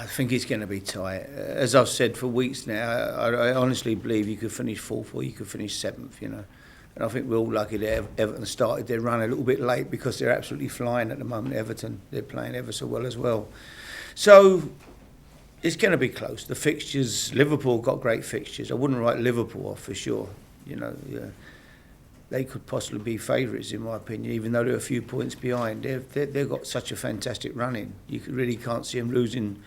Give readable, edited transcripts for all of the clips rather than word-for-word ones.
I think it's going to be tight. As I've said for weeks now, I honestly believe you could finish fourth or you could finish seventh, you know. And I think we're all lucky that Everton started their run a little bit late because they're absolutely flying at the moment, Everton. They're playing ever so well as well. So it's going to be close. The fixtures, Liverpool got great fixtures. I wouldn't write Liverpool off for sure. You know, they could possibly be favourites in my opinion, even though they're a few points behind. They've got such a fantastic run in. You really can't see them losing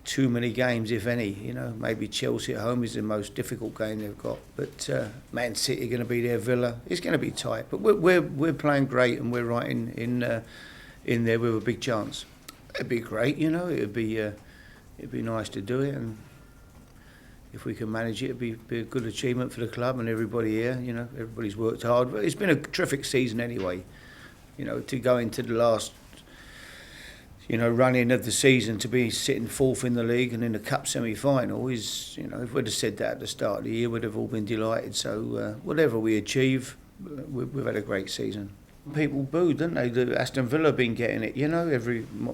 too many games, if any. You know, maybe Chelsea at home is the most difficult game they've got, but Man City are going to be there, Villa. It's going to be tight, but we're playing great and we're right in there with a big chance. It'd be great, you know. It'd be nice to do it, and if we can manage it, it'd be a good achievement for the club and everybody here. You know, everybody's worked hard. But it's been a terrific season anyway. You know, to go into the last, you know, run-in of the season, to be sitting fourth in the league and in the cup semi-final is, you know, if we'd have said that at the start of the year, we'd have all been delighted. So whatever we achieve, we've had a great season. People booed, didn't they? The Aston Villa have been getting it, you know.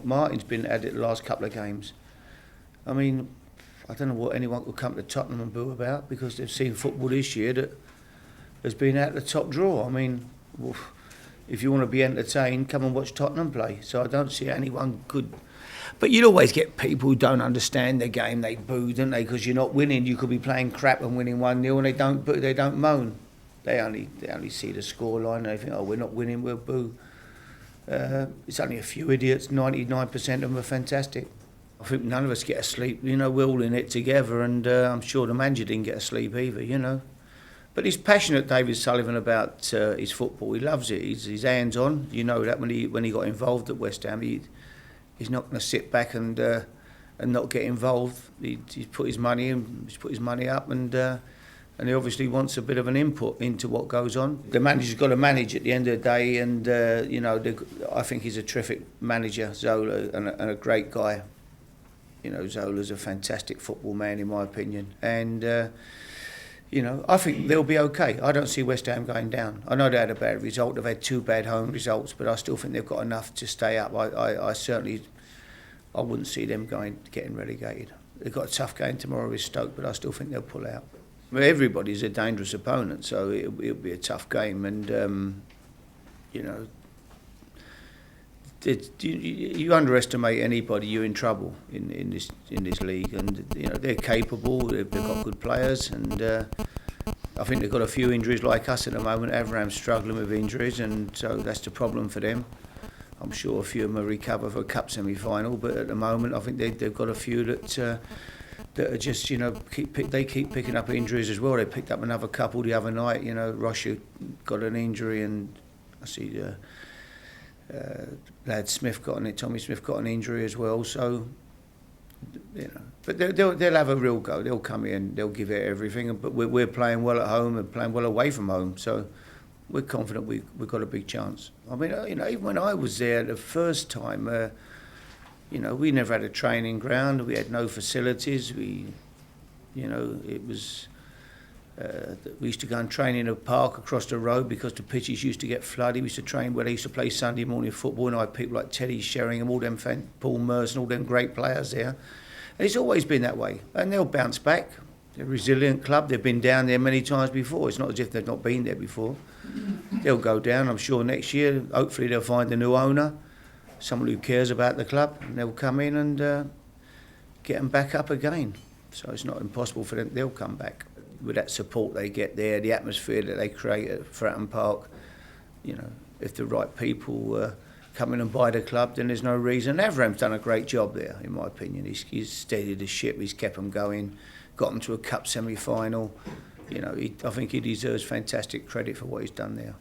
Martin's been at it the last couple of games. I mean, I don't know what anyone could come to Tottenham and boo about, because they've seen football this year that has been out the top draw. I mean, if you want to be entertained, come and watch Tottenham play. So I don't see anyone good. But you'd always get people who don't understand the game. They boo, don't they? Because you're not winning. You could be playing crap and winning 1-0, and they don't boo, they don't moan. They only see the scoreline and they think, oh, we're not winning, we'll boo. It's only a few idiots. 99% of them are fantastic. I think none of us get a sleep. You know, we're all in it together, and I'm sure the manager didn't get a sleep either, you know. But he's passionate, David Sullivan, about his football. He loves it. He's hands-on. You know that when he got involved at West Ham, he's not going to sit back and not get involved. He's put his money in. He's put his money up, and he obviously wants a bit of an input into what goes on. The manager's got to manage at the end of the day, and you know, I think he's a terrific manager, Zola, and a great guy. You know, Zola's a fantastic football man, in my opinion, and you know, I think they'll be okay. I don't see West Ham going down. I know they had a bad result. They've had 2 bad home results, but I still think they've got enough to stay up. I certainly wouldn't see them getting relegated. They've got a tough game tomorrow with Stoke, but I still think they'll pull out. Well, everybody's a dangerous opponent, so it'll be a tough game, and you know, you underestimate anybody, you're in trouble in this league, and you know they're capable. They've got good players, and I think they've got a few injuries like us at the moment. Avram's struggling with injuries, and so that's the problem for them. I'm sure a few of them will recover for a cup semi-final, but at the moment I think they've got a few that are just, you know, they keep picking up injuries as well. They picked up another couple the other night. You know, Rocha got an injury, and I see lad Smith Tommy Smith got an injury as well. So, you know, but they'll have a real go. They'll come in, they'll give it everything. But we're playing well at home and playing well away from home. So we're confident we've got a big chance. I mean, you know, even when I was there the first time, you know, we never had a training ground. We had no facilities. You know, it was. We used to go and train in a park across the road because the pitches used to get flooded. We used to train where they used to play Sunday morning football, and I had people like Teddy Sheringham, all them Paul Merson, all them great players there. And it's always been that way. And they'll bounce back. They're a resilient club. They've been down there many times before. It's not as if they've not been there before. They'll go down. I'm sure next year, hopefully they'll find a new owner, someone who cares about the club, and they'll come in and get them back up again. So it's not impossible for them. They'll come back. With that support they get there, the atmosphere that they create at Fratton Park, you know, if the right people come in and buy the club, then there's no reason. Avram's done a great job there, in my opinion. He's steadied the ship, he's kept them going, got them to a cup semi-final. You know, I think he deserves fantastic credit for what he's done there.